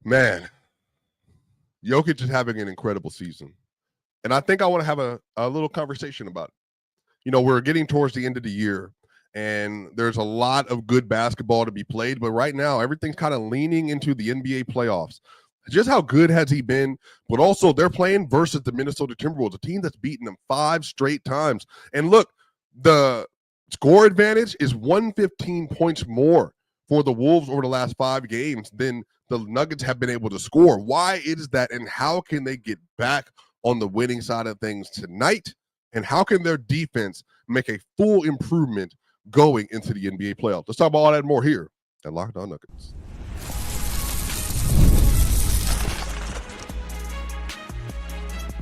Man, Jokic is having an incredible season. And I think I want to have a little conversation about it. We're getting towards the end of the year, and there's a lot of good basketball to be played. But right now, everything's kind of leaning into the NBA playoffs. Just how good has he been? But also, they're playing versus the Minnesota Timberwolves, a team that's beaten them 5 straight times. And look, the score advantage is 115 points more for the Wolves over the last 5 games than the Nuggets have been able to score. Why is that, and how can they get back on the winning side of things tonight? And how can their defense make a full improvement going into the NBA playoffs? Let's talk about all that and more here at Locked On Nuggets.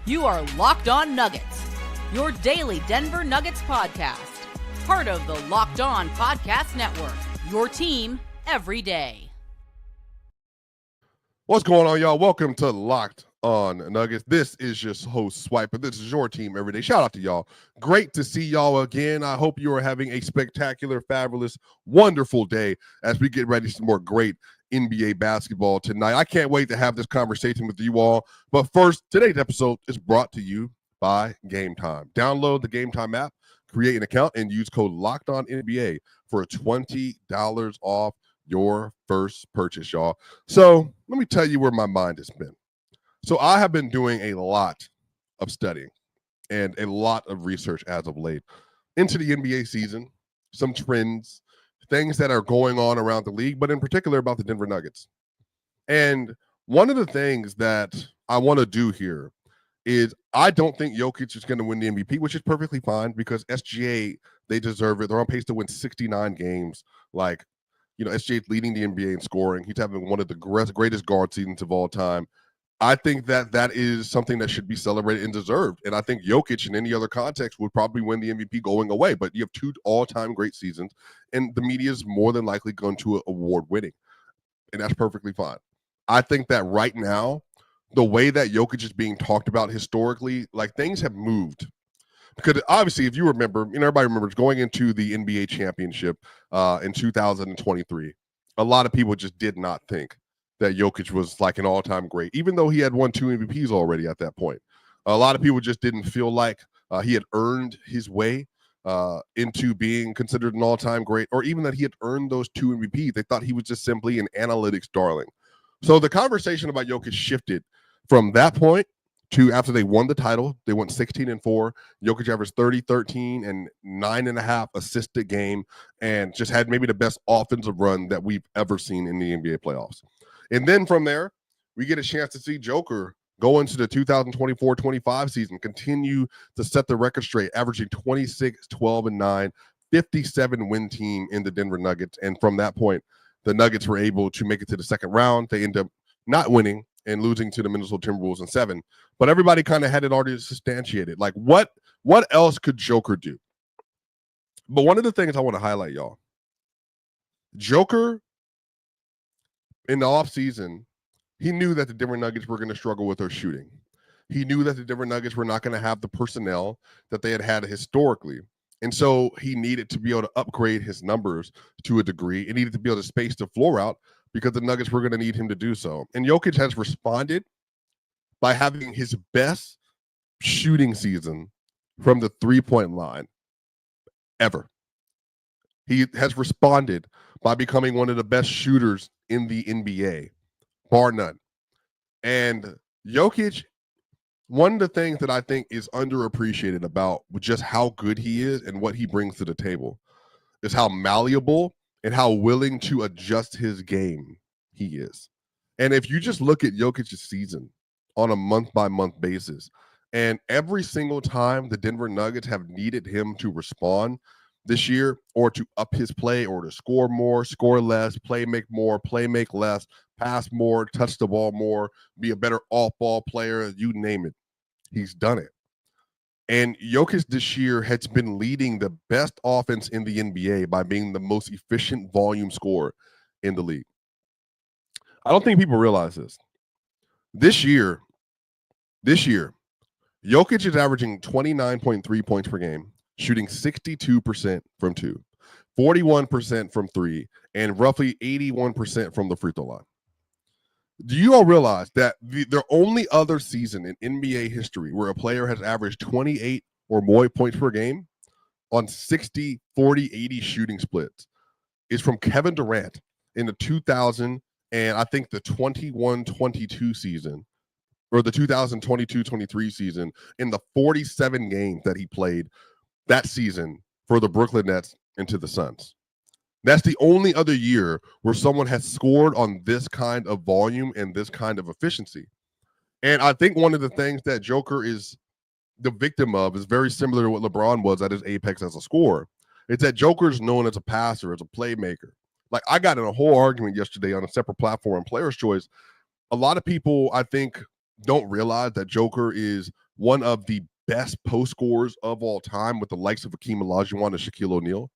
You are Locked On Nuggets, your daily Denver Nuggets podcast. Part of the Locked On Podcast Network, your team every day. What's going on, y'all? Welcome to Locked On Nuggets. This is your host, Swipe, and this is your team every day. Shout out to y'all. Great to see y'all again. I hope you are having a spectacular, fabulous, wonderful day as we get ready for some more great NBA basketball tonight. I can't wait to have this conversation with you all. But first, today's episode is brought to you by Game Time. Download the Game Time app, create an account, and use code LOCKEDONNBA for $20 off your first purchase, y'all. So let me tell you where my mind has been. So I have been doing a lot of studying and a lot of research as of late into the NBA season, some trends, things that are going on around the league, but in particular about the Denver Nuggets. And one of the things that I want to do here is I don't think Jokic is going to win the MVP, which is perfectly fine because SGA, they deserve it. They're on pace to win 69 games. SGA is leading the NBA in scoring. He's having one of the greatest guard seasons of all time. I think that is something that should be celebrated and deserved. And I think Jokic in any other context would probably win the MVP going away. But you have 2 all-time great seasons, and the media is more than likely going to award winning. And that's perfectly fine. I think that right now, the way that Jokic is being talked about historically, like things have moved. Because obviously, if you remember, everybody remembers going into the NBA championship in 2023, a lot of people just did not think that Jokic was like an all-time great, even though he had won 2 MVPs already at that point. A lot of people just didn't feel like he had earned his way into being considered an all-time great, or even that he had earned those 2 MVPs. They thought he was just simply an analytics darling. So the conversation about Jokic shifted from that point to after they won the title. They went 16-4. Jokic averaged 30, 13, and 9.5 assists a game, and just had maybe the best offensive run that we've ever seen in the NBA playoffs. And then from there, we get a chance to see Joker go into the 2024-25 season, continue to set the record straight, averaging 26, 12, and 9, 57-win team in the Denver Nuggets. And from that point, the Nuggets were able to make it to the second round. They end up not winning and losing to the Minnesota Timberwolves in 7. But everybody kind of had it already substantiated. Like, what else could Joker do? But one of the things I want to highlight, y'all, Joker, in the offseason, he knew that the Denver Nuggets were going to struggle with their shooting. He knew that the Denver Nuggets were not going to have the personnel that they had historically. And so he needed to be able to upgrade his numbers to a degree. He needed to be able to space the floor out because the Nuggets were going to need him to do so. And Jokic has responded by having his best shooting season from the three-point line ever. He has responded by becoming one of the best shooters in the NBA, bar none. And Jokic, one of the things that I think is underappreciated about just how good he is and what he brings to the table is how malleable and how willing to adjust his game he is. And if you just look at Jokic's season on a month-by-month basis, and every single time the Denver Nuggets have needed him to respond this year, or to up his play, or to score more, score less, play make more, play make less, pass more, touch the ball more, be a better off-ball player, you name it, he's done it. And Jokic this year has been leading the best offense in the NBA by being the most efficient volume scorer in the league. I don't think people realize this. This year, Jokic is averaging 29.3 points per game, shooting 62% from 2, 41% from 3, and roughly 81% from the free throw line. Do you all realize that the only other season in NBA history where a player has averaged 28 or more points per game on 60, 40, 80 shooting splits is from Kevin Durant in the 2000 and I think the 21-22 season, or the 2022-23 season, in the 47 games that he played that season for the Brooklyn Nets into the Suns. That's the only other year where someone has scored on this kind of volume and this kind of efficiency. And I think one of the things that Joker is the victim of is very similar to what LeBron was at his apex as a scorer. It's that Joker's known as a passer, as a playmaker. Like, I got in a whole argument yesterday on a separate platform, Player's Choice. A lot of people, I think, don't realize that Joker is one of the best post scorers of all time, with the likes of Hakeem Olajuwon and Shaquille O'Neal.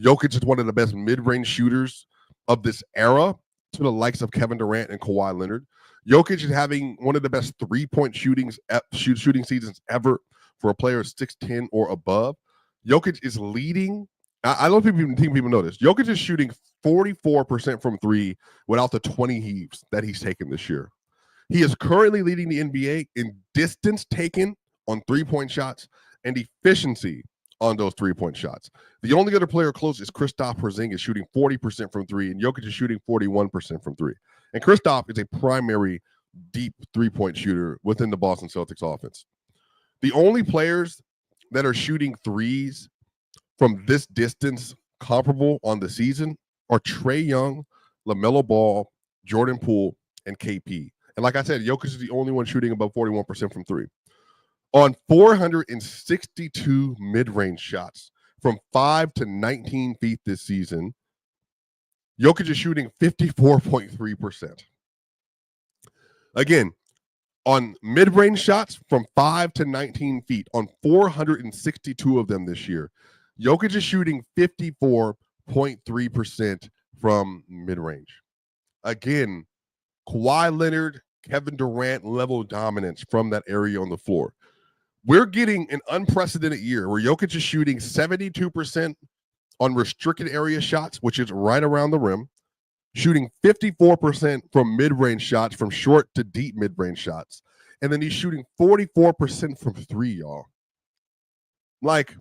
Jokic is one of the best mid-range shooters of this era, to the likes of Kevin Durant and Kawhi Leonard. Jokic is having one of the best three-point shooting seasons ever for a player 6'10" or above. Jokic is leading. I don't think people know this. Jokic is shooting 44% from three without the 20 heaves that he's taken this year. He is currently leading the NBA in distance taken on three-point shots and efficiency on those three-point shots. The only other player close is Kristaps Porzingis, shooting 40% from three, and Jokic is shooting 41% from three. And Kristaps is a primary deep three-point shooter within the Boston Celtics offense. The only players that are shooting threes from this distance comparable on the season are Trae Young, LaMelo Ball, Jordan Poole, and KP. And like I said, Jokic is the only one shooting above 41% from three. On 462 mid-range shots from 5 to 19 feet this season, Jokic is shooting 54.3%. Again, on mid-range shots from 5 to 19 feet, on 462 of them this year, Jokic is shooting 54.3% from mid-range. Again, Kawhi Leonard, Kevin Durant level dominance from that area on the floor. We're getting an unprecedented year where Jokic is shooting 72% on restricted area shots, which is right around the rim, shooting 54% from mid-range shots, from short to deep mid-range shots. And then he's shooting 44% from three, y'all. Like,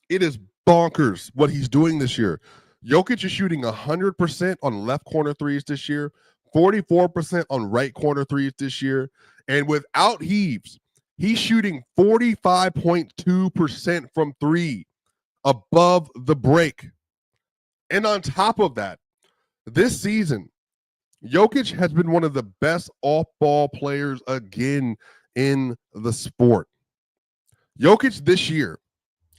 it is bonkers what he's doing this year. Jokic is shooting 100% on left corner threes this year, 44% on right corner threes this year. And without heaves, he's shooting 45.2% from three above the break. And on top of that, this season, Jokic has been one of the best off-ball players again in the sport. Jokic this year,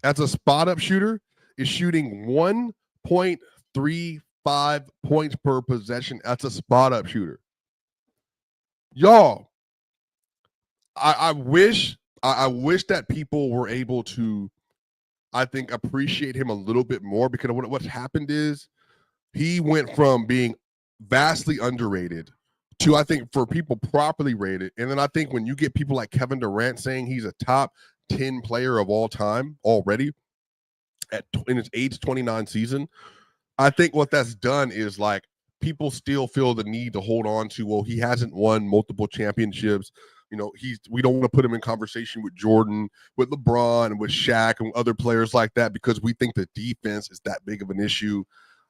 as a spot-up shooter, is shooting 1.35 points per possession as a spot-up shooter. Y'all, I wish that people were able to, I think, appreciate him a little bit more, because what's happened is he went from being vastly underrated to, I think, for people properly rated. And then I think when you get people like Kevin Durant saying he's a top 10 player of all time already in his age 29 season, I think what that's done is, like, people still feel the need to hold on to, well, he hasn't won multiple championships. You know, we don't want to put him in conversation with Jordan, with LeBron, and with Shaq and other players like that, because we think the defense is that big of an issue.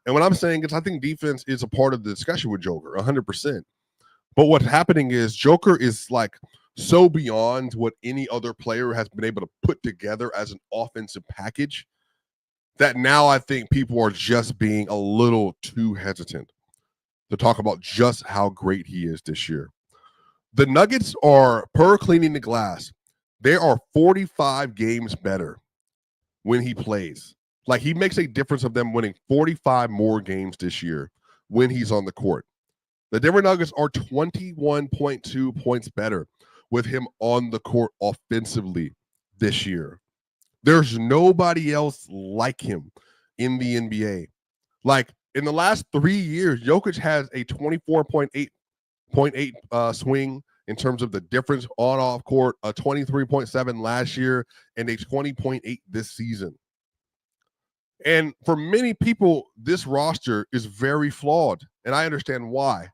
And what I'm saying is, I think defense is a part of the discussion with Joker, 100%. But what's happening is Joker is, like, so beyond what any other player has been able to put together as an offensive package, that now I think people are just being a little too hesitant to talk about just how great he is this year. The Nuggets are, per Cleaning the Glass, they are 45 games better when he plays. Like, he makes a difference of them winning 45 more games this year when he's on the court. The Denver Nuggets are 21.2 points better with him on the court offensively this year. There's nobody else like him in the NBA. Like, in the last 3 years, Jokic has a 24.8 swing in terms of the difference on off court, a 23.7 last year, and a 20.8 this season. And for many people, this roster is very flawed, and I understand why.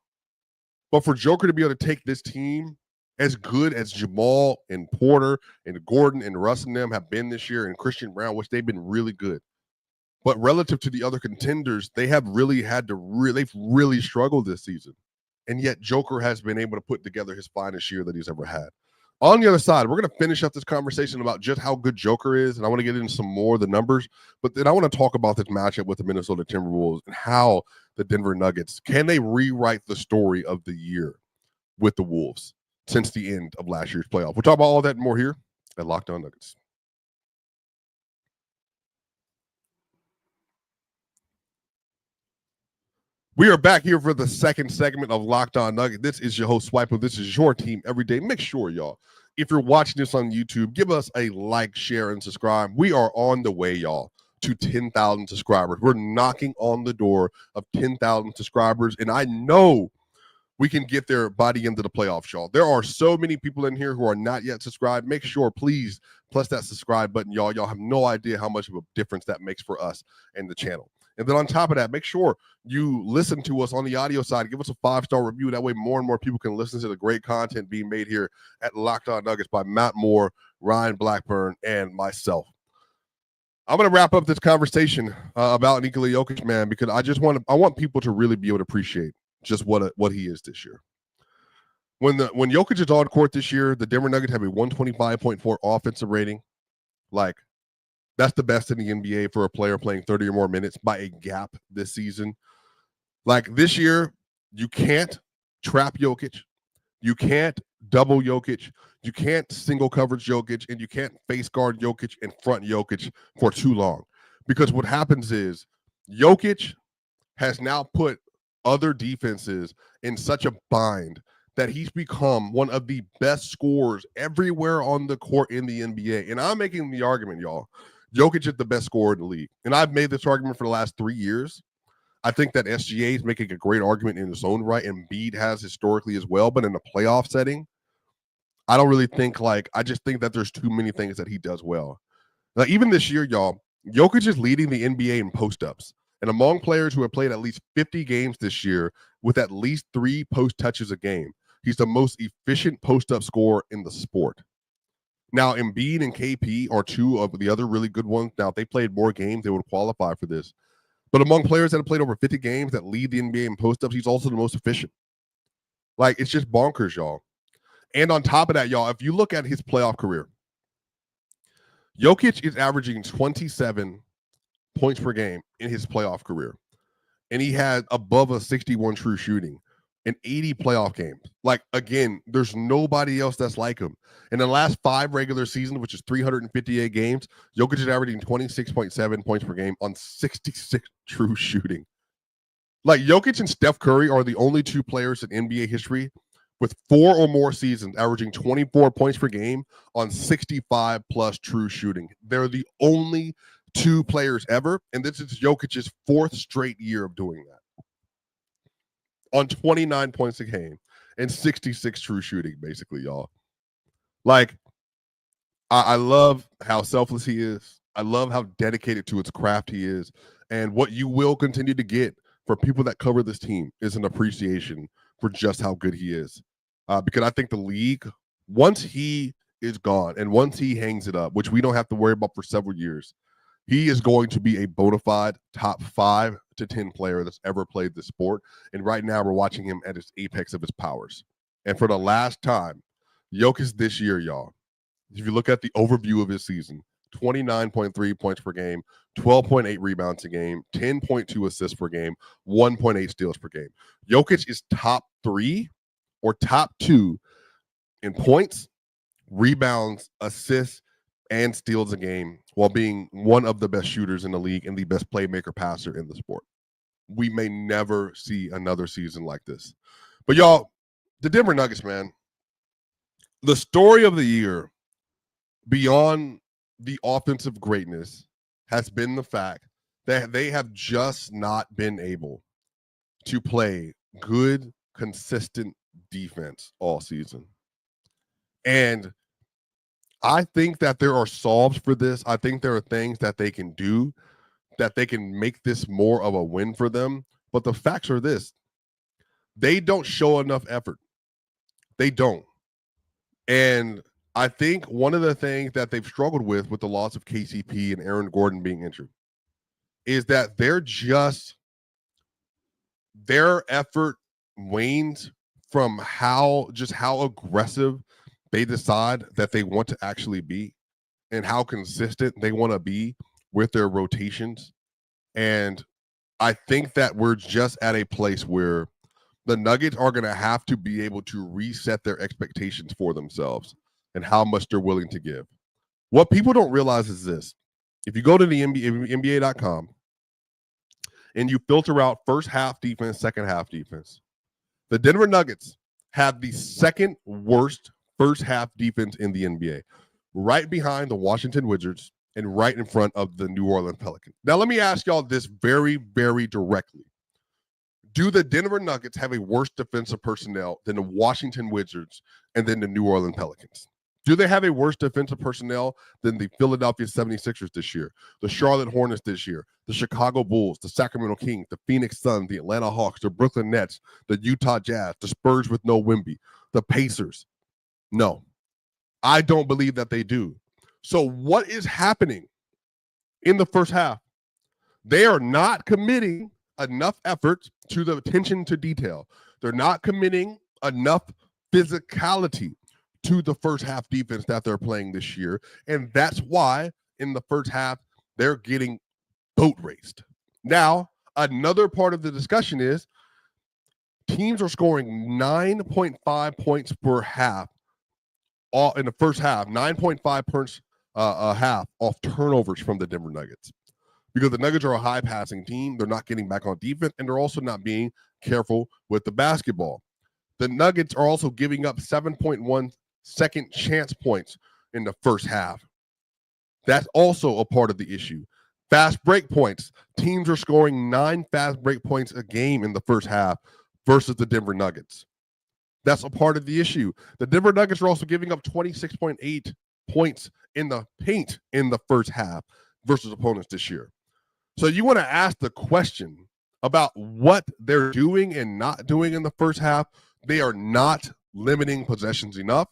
But for Joker to be able to take this team as good as Jamal and Porter and Gordon and Russ and them have been this year, and Christian Brown, which they've been really good. But relative to the other contenders, they have really they've really struggled this season. And yet Joker has been able to put together his finest year that he's ever had. On the other side, we're going to finish up this conversation about just how good Joker is, and I want to get into some more of the numbers, but then I want to talk about this matchup with the Minnesota Timberwolves and how the Denver Nuggets, can they rewrite the story of the year with the Wolves since the end of last year's playoff? We'll talk about all that and more here at Locked On Nuggets. We are back here for the second segment of Locked On Nuggets. This is your host, Swiper. This is your team every day. Make sure, y'all, if you're watching this on YouTube, give us a like, share, and subscribe. We are on the way, y'all, to 10,000 subscribers. We're knocking on the door of 10,000 subscribers, and I know we can get there by the end of the playoffs, y'all. There are so many people in here who are not yet subscribed. Make sure, please, press that subscribe button, y'all. Y'all have no idea how much of a difference that makes for us and the channel. And then on top of that, make sure you listen to us on the audio side. Give us a 5-star review. That way more and more people can listen to the great content being made here at Locked On Nuggets by Matt Moore, Ryan Blackburn, and myself. I'm going to wrap up this conversation about Nikola Jokic, man, because I want people to really be able to appreciate just what he is this year. When Jokic is on court this year, the Denver Nuggets have a 125.4 offensive rating. Like, that's the best in the NBA for a player playing 30 or more minutes by a gap this season. Like, this year, you can't trap Jokic. You can't double Jokic. You can't single coverage Jokic, and you can't face guard Jokic and front Jokic for too long. Because what happens is Jokic has now put other defenses in such a bind that he's become one of the best scorers everywhere on the court in the NBA. And I'm making the argument, y'all, Jokic is the best scorer in the league. And I've made this argument for the last 3 years. I think that SGA is making a great argument in his own right, and Embiid has historically as well. But in a playoff setting, I don't really think I just think that there's too many things that he does well. Like, even this year, y'all, Jokic is leading the NBA in post-ups. And among players who have played at least 50 games this year with at least 3 post touches a game, he's the most efficient post-up scorer in the sport. Now, Embiid and KP are 2 of the other really good ones. Now, if they played more games, they would qualify for this. But among players that have played over 50 games that lead the NBA in post-ups, he's also the most efficient. Like, it's just bonkers, y'all. And on top of that, y'all, if you look at his playoff career, Jokic is averaging 27 points per game in his playoff career. And he had above a 61 true shooting in 80 playoff games. Like, again, there's nobody else that's like him. In the last 5 regular seasons, which is 358 games, Jokic is averaging 26.7 points per game on 66 true shooting. Like, Jokic and Steph Curry are the only 2 players in NBA history with 4 or more seasons averaging 24 points per game on 65 plus true shooting. They're the only 2 players ever, and this is Jokic's 4th straight year of doing that. On 29 points a game and 66 true shooting, basically, y'all. Like, I love how selfless he is. I love how dedicated to its craft he is. And what you will continue to get for people that cover this team is an appreciation for just how good he is. Because I think the league, once he is gone and once he hangs it up, which we don't have to worry about for several years, he is going to be a bona fide top 5 to 10 player that's ever played the sport. And right now we're watching him at his apex of his powers. And for the last time, Jokic this year, y'all, if you look at the overview of his season, 29.3 points per game, 12.8 rebounds a game, 10.2 assists per game, 1.8 steals per game. Jokic is top 3 or top 2 in points, rebounds, assists, and steals a game, while being one of the best shooters in the league and the best playmaker passer in the sport. We may never see another season like this. But y'all, the Denver Nuggets, man, the story of the year beyond the offensive greatness has been the fact that they have just not been able to play good, consistent defense all season. And I think that there are solves for this. I think there are things that they can do that they can make this more of a win for them. But the facts are this. They don't show enough effort. They don't. And I think one of the things that they've struggled with the loss of KCP and Aaron Gordon being injured is that their effort wanes from how aggressive they decide that they want to actually be and how consistent they want to be with their rotations. And I think that we're just at a place where the Nuggets are going to have to be able to reset their expectations for themselves and how much they're willing to give. What people don't realize is this. If you go to the NBA.com and you filter out first half defense, second half defense, the Denver Nuggets have the second worst first half defense in the NBA, right behind the Washington Wizards and right in front of the New Orleans Pelicans. Now, let me ask y'all this very, very directly. Do the Denver Nuggets have a worse defensive personnel than the Washington Wizards and then the New Orleans Pelicans? Do they have a worse defensive personnel than the Philadelphia 76ers this year, the Charlotte Hornets this year, the Chicago Bulls, the Sacramento Kings, the Phoenix Suns, the Atlanta Hawks, the Brooklyn Nets, the Utah Jazz, the Spurs with no Wemby, the Pacers? No, I don't believe that they do. So what is happening in the first half? They are not committing enough effort to the attention to detail. They're not committing enough physicality to the first half defense that they're playing this year. And that's why in the first half, they're getting boat raced. Now, another part of the discussion is teams are scoring 9.5 points per half in the first half, 9.5 points a half off turnovers from the Denver Nuggets. Because the Nuggets are a high-passing team. They're not getting back on defense, and they're also not being careful with the basketball. The Nuggets are also giving up 7.1 second chance points in the first half. That's also a part of the issue. Fast break points. Teams are scoring 9 fast break points a game in the first half versus the Denver Nuggets. That's a part of the issue. The Denver Nuggets are also giving up 26.8 points in the paint in the first half versus opponents this year. So you want to ask the question about what they're doing and not doing in the first half. They are not limiting possessions enough.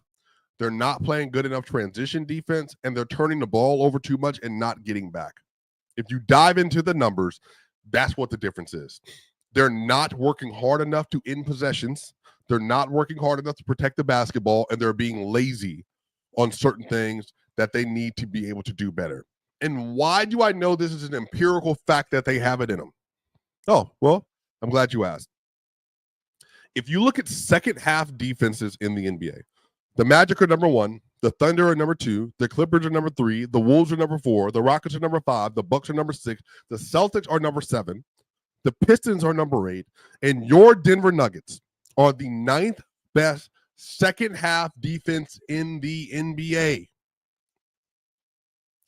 They're not playing good enough transition defense, and they're turning the ball over too much and not getting back. If you dive into the numbers, that's what the difference is. They're not working hard enough to end possessions. They're not working hard enough to protect the basketball, and they're being lazy on certain things that they need to be able to do better. And why do I know this is an empirical fact that they have it in them? Oh, well, I'm glad you asked. If you look at second half defenses in the NBA, the Magic are number 1, the Thunder are number 2, the Clippers are number 3, the Wolves are number 4, the Rockets are number 5, the Bucks are number 6, the Celtics are number 7, the Pistons are number 8, and your Denver Nuggets are the 9th best second half defense in the NBA.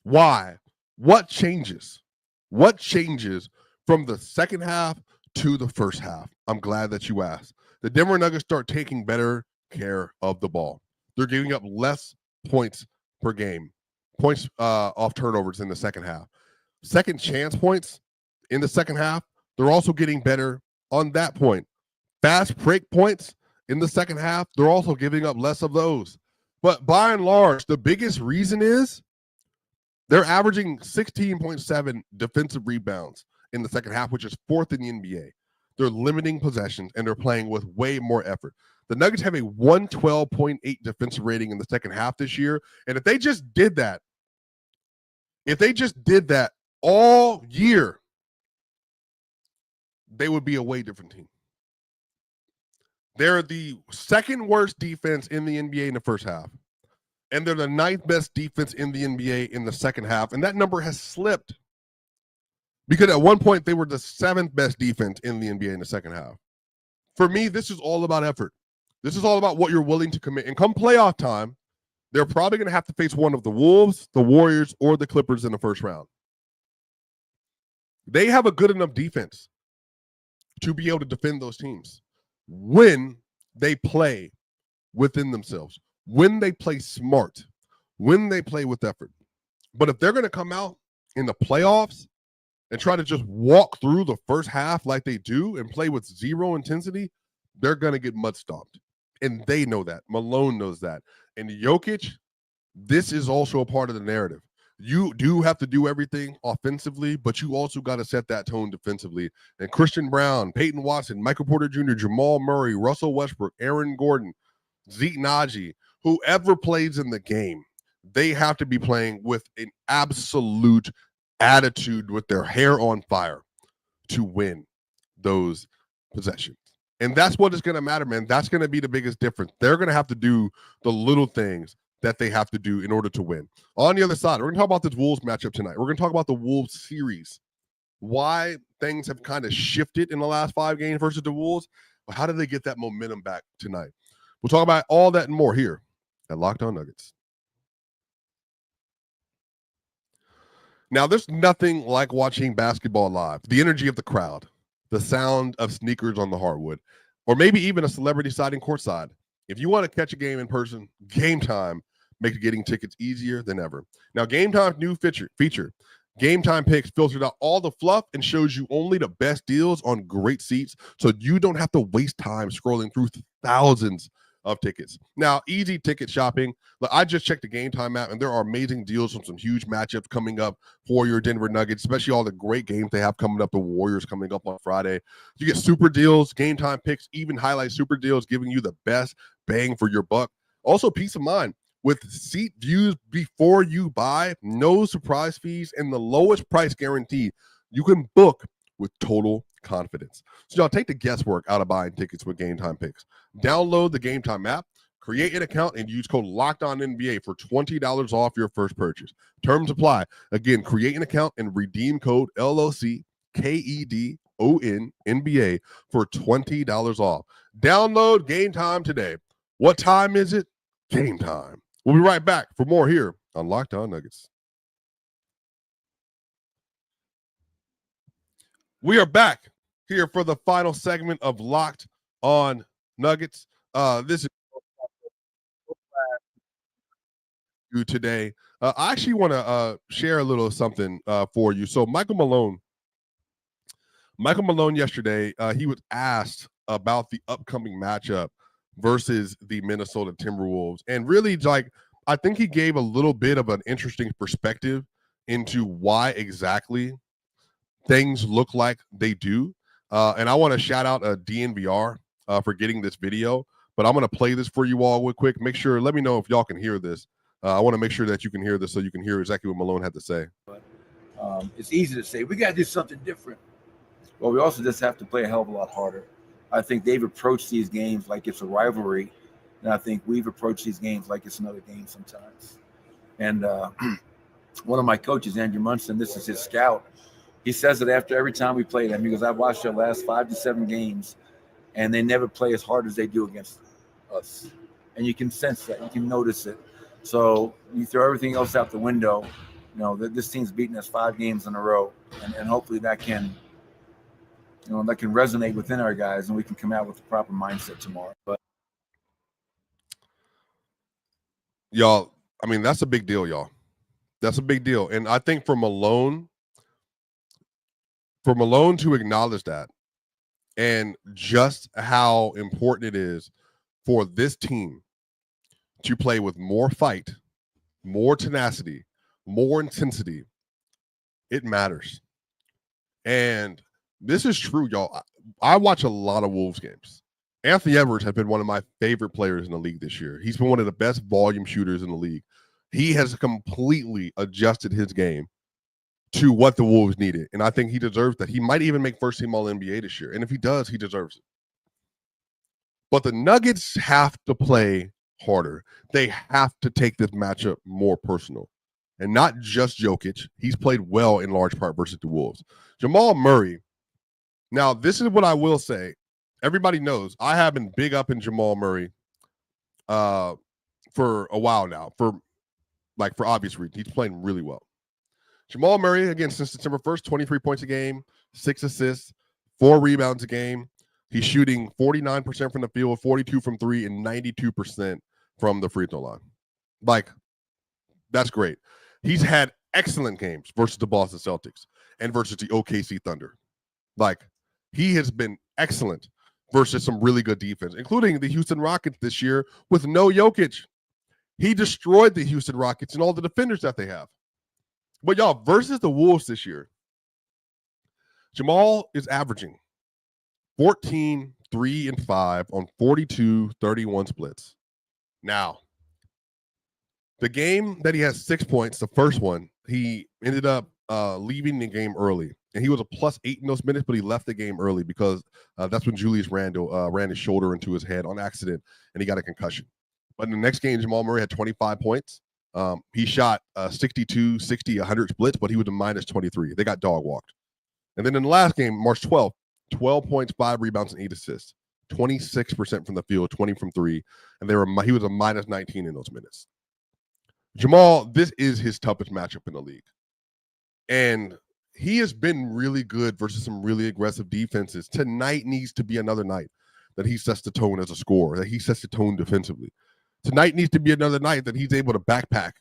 Why? What changes? What changes from the second half to the first half? I'm glad that you asked. The Denver Nuggets start taking better care of the ball. They're giving up less points per game, points off turnovers in the second half. Second chance points in the second half, they're also getting better on that point. Fast break points in the second half, they're also giving up less of those. But by and large, the biggest reason is they're averaging 16.7 defensive rebounds in the second half, which is 4th in the NBA. They're limiting possessions, and they're playing with way more effort. The Nuggets have a 112.8 defensive rating in the second half this year. And if they just did that all year, they would be a way different team. They're the second worst defense in the NBA in the first half. And they're the 9th best defense in the NBA in the second half. And that number has slipped. Because at one point, they were the 7th best defense in the NBA in the second half. For me, this is all about effort. This is all about what you're willing to commit. And come playoff time, they're probably going to have to face one of the Wolves, the Warriors, or the Clippers in the first round. They have a good enough defense to be able to defend those teams when they play within themselves, when they play smart, when they play with effort. But if they're going to come out in the playoffs and try to just walk through the first half like they do and play with zero intensity, they're going to get mud stomped. And they know that. Malone knows that. And Jokic, this is also a part of the narrative. You do have to do everything offensively, but you also got to set that tone defensively. And Christian Brown, Peyton Watson, Michael Porter Jr., Jamal Murray, Russell Westbrook, Aaron Gordon, Zeke Naji, whoever plays in the game, they have to be playing with an absolute attitude, with their hair on fire, to win those possessions. And that's what is going to matter, man. That's going to be the biggest difference. They're going to have to do the little things that they have to do in order to win. On the other side, we're going to talk about this Wolves matchup tonight. We're going to talk about the Wolves series, why things have kind of shifted in the last 5 games versus the Wolves. But how do they get that momentum back tonight? We'll talk about all that and more here at Locked On Nuggets. Now, there's nothing like watching basketball live. The energy of the crowd, the sound of sneakers on the hardwood, or maybe even a celebrity sighting courtside. If you want to catch a game in person, Game Time makes getting tickets easier than ever. Now, Game Time's new feature, Game Time Picks, filters out all the fluff and shows you only the best deals on great seats, so you don't have to waste time scrolling through thousands of tickets. Now, easy ticket shopping. Look, I just checked the Game Time app, and there are amazing deals on some huge matchups coming up for your Denver Nuggets, especially all the great games they have coming up. The Warriors coming up on Friday. You get super deals, Game Time Picks, even highlight super deals, giving you the best bang for your buck. Also, peace of mind. With seat views before you buy, no surprise fees, and the lowest price guarantee, you can book with total confidence. So y'all, take the guesswork out of buying tickets with Game Time Picks. Download the Game Time app, create an account, and use code LOCKEDONNBA for $20 off your first purchase. Terms apply. Again, create an account and redeem code LOCKEDONNBA for $20 off. Download Game Time today. What time is it? Game time. We'll be right back for more here on Locked On Nuggets. We are back here for the final segment of Locked On Nuggets. This is today. I actually want to share a little something for you. So Michael Malone yesterday, he was asked about the upcoming matchup versus the Minnesota Timberwolves. And really, like, I think he gave a little bit of an interesting perspective into why exactly things look like they do. And I want to shout out DNVR for getting this video, but I'm going to play this for you all real quick. Make sure, let me know if y'all can hear this. I want to make sure that you can hear this so you can hear exactly what Malone had to say. But it's easy to say, we got to do something different. Well, we also just have to play a hell of a lot harder. I think they've approached these games like it's a rivalry, and I think we've approached these games like it's another game sometimes. And one of my coaches, Andrew Munson, this is his scout, he says that after every time we play them, he goes, I've watched their last 5 to 7 games, and they never play as hard as they do against us. And you can sense that. You can notice it. So you throw everything else out the window, you know, this team's beaten us 5 games in a row, and hopefully that can – that can resonate within our guys, and we can come out with the proper mindset tomorrow. But y'all, I mean, that's a big deal, y'all. That's a big deal. And I think for Malone to acknowledge that and just how important it is for this team to play with more fight, more tenacity, more intensity, it matters. And this is true, y'all. I watch a lot of Wolves games. Anthony Edwards has been one of my favorite players in the league this year. He's been one of the best volume shooters in the league. He has completely adjusted his game to what the Wolves needed, and I think he deserves that. He might even make first-team All-NBA this year, and if he does, he deserves it. But the Nuggets have to play harder. They have to take this matchup more personal, and not just Jokic. He's played well in large part versus the Wolves. Jamal Murray. Now, this is what I will say. Everybody knows I have been big up in Jamal Murray for a while now, for obvious reasons. He's playing really well. Jamal Murray, again, since December 1st, 23 points a game, 6 assists, 4 rebounds a game. He's shooting 49% from the field, 42 from 3, and 92% from the free throw line. Like, that's great. He's had excellent games versus the Boston Celtics and versus the OKC Thunder. Like, he has been excellent versus some really good defense, including the Houston Rockets this year with no Jokic. He destroyed the Houston Rockets and all the defenders that they have. But y'all, versus the Wolves this year, Jamal is averaging 14, 3, and 5 on 42, 31 splits. Now, the game that he has 6 points, the first one, he ended up leaving the game early. And he was a +8 in those minutes, but he left the game early because that's when Julius Randle ran his shoulder into his head on accident, and he got a concussion. But in the next game, Jamal Murray had 25 points. He shot 62, 60, 100 splits, but he was a -23. They got dog walked. And then in the last game, March 12th, 12 points, 5 rebounds, and 8 assists. 26% from the field, 20 from 3. And he was a -19 in those minutes. Jamal, this is his toughest matchup in the league. And he has been really good versus some really aggressive defenses. Tonight needs to be another night that he sets the tone as a scorer, that he sets the tone defensively. Tonight needs to be another night that he's able to backpack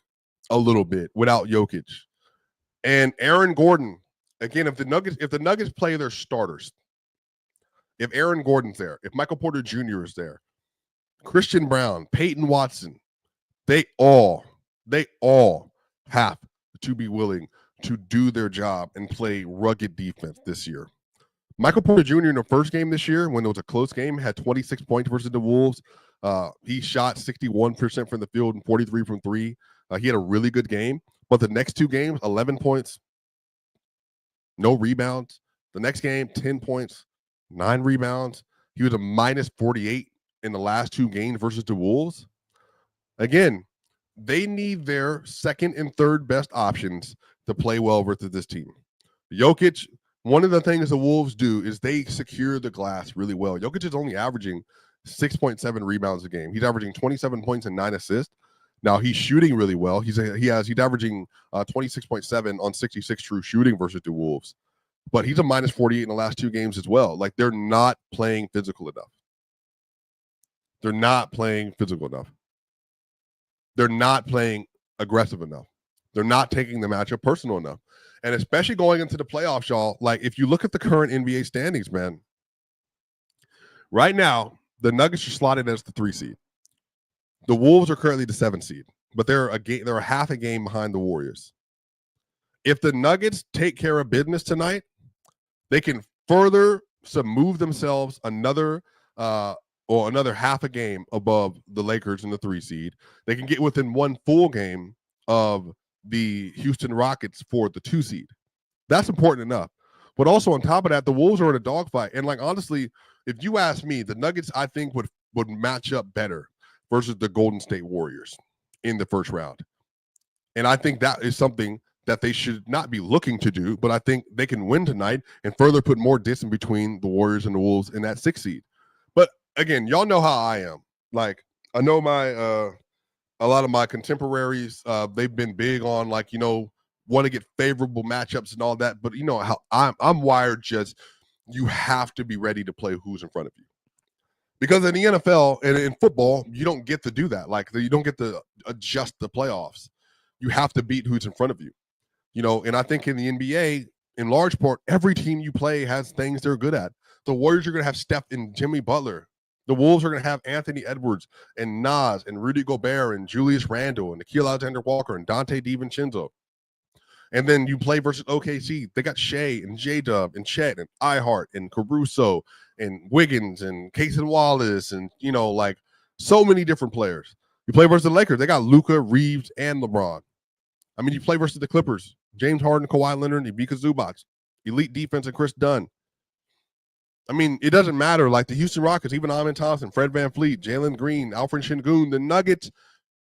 a little bit without Jokic. And Aaron Gordon, again, if the Nuggets play their starters, if Aaron Gordon's there, if Michael Porter Jr. is there, Christian Brown, Peyton Watson, they all have to be willing to do their job and play rugged defense this year. Michael Porter Jr. in the first game this year, when it was a close game, had 26 points versus the Wolves. He shot 61% from the field and 43 from 3. He had a really good game. But the next 2 games, 11 points, no rebounds. The next game, 10 points, 9 rebounds. He was a -48 in the last 2 games versus the Wolves. Again, they need their second and third best options to play well versus this team. Jokic, one of the things the Wolves do is they secure the glass really well. Jokic is only averaging 6.7 rebounds a game. He's averaging 27 points and 9 assists. Now he's shooting really well. He's averaging 26.7 on 66 true shooting versus the Wolves. But he's a -48 in the last 2 games as well. Like, they're not playing physical enough. They're not playing physical enough. They're not playing aggressive enough. They're not taking the matchup personal enough. And especially going into the playoffs, y'all, like, if you look at the current NBA standings, man, right now, the Nuggets are slotted as the 3 seed. The Wolves are currently the 7 seed, but they're a half a game behind the Warriors. If the Nuggets take care of business tonight, they can further move themselves another half a game above the Lakers in the 3 seed. They can get within 1 full game of the Houston Rockets for the 2 seed. That's important enough. But also on top of that, the Wolves are in a dogfight. And, like, honestly, if you ask me, the Nuggets, I think, would match up better versus the Golden State Warriors in the first round. And I think that is something that they should not be looking to do, but I think they can win tonight and further put more distance between the Warriors and the Wolves in that 6 seed. But again, y'all know how I am. Like, I know a lot of my contemporaries, they've been big on, like, want to get favorable matchups and all that. But you know how I'm wired, just you have to be ready to play who's in front of you. Because in the NFL and in football, you don't get to do that. Like, you don't get to adjust the playoffs. You have to beat who's in front of you. And I think in the NBA, in large part, every team you play has things they're good at. The Warriors are going to have Steph and Jimmy Butler. The Wolves are going to have Anthony Edwards and Nas and Rudy Gobert and Julius Randle and Nickeil Alexander-Walker and Dante DiVincenzo. And then you play versus OKC. They got Shea and J-Dub and Chet and iHeart and Caruso and Wiggins and Cason Wallace and, like, so many different players. You play versus the Lakers. They got Luka, Reeves, and LeBron. I mean, you play versus the Clippers. James Harden, Kawhi Leonard, Ivica Zubac. Elite defense and Chris Dunn. I mean, it doesn't matter. Like, the Houston Rockets, even Amin Thompson, Fred VanVleet, Jalen Green, Alfred Şengün, the Nuggets,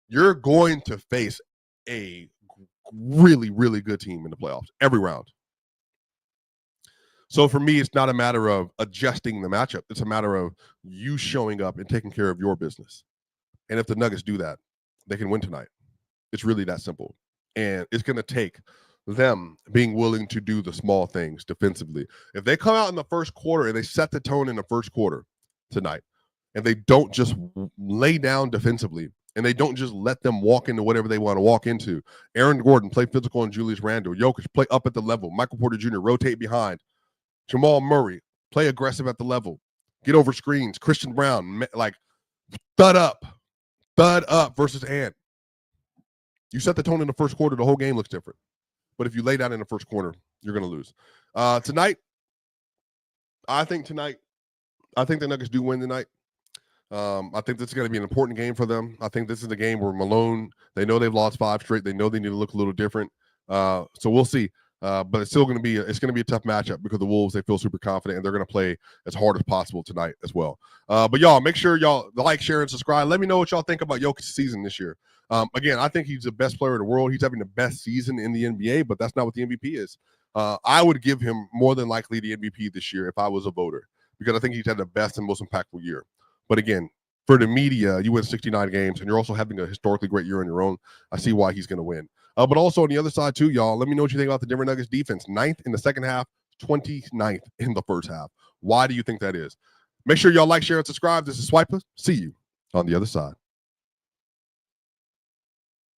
you're going to face a really, really good team in the playoffs every round. So for me, it's not a matter of adjusting the matchup. It's a matter of you showing up and taking care of your business. And if the Nuggets do that, they can win tonight. It's really that simple. And it's going to take them being willing to do the small things defensively. If they come out in the first quarter and they set the tone in the first quarter tonight, and they don't just lay down defensively, and they don't just let them walk into whatever they want to walk into. Aaron Gordon, play physical, and Julius Randle. Jokic, play up at the level. Michael Porter Jr., rotate behind. Jamal Murray, play aggressive at the level. get over screens. Christian Brown, like thud up versus Ant. You set the tone in the first quarter, the whole game looks different. But if you lay down in the first quarter, you're going to lose. Tonight, I think the Nuggets do win tonight. I think this is going to be an important game for them. I think this is the game where Malone, they know they've lost 5 straight. They know they need to look a little different. So we'll see. But it's still going to be a tough matchup because the Wolves, they feel super confident and they're going to play as hard as possible tonight as well. But y'all, make sure y'all like, share, and subscribe. Let me know what y'all think about Jokic's season this year. Again, I think he's the best player in the world. He's having the best season in the NBA, but that's not what the MVP is. I would give him more than likely the MVP this year if I was a voter, because I think he's had the best and most impactful year. But again, for the media, you win 69 games, and you're also having a historically great year on your own. I see why he's going to win. But also on the other side too, y'all, let me know what you think about the Denver Nuggets defense. 9th in the second half, 29th in the first half. Why do you think that is? Make sure y'all like, share, and subscribe. This is Swiper. See you on the other side.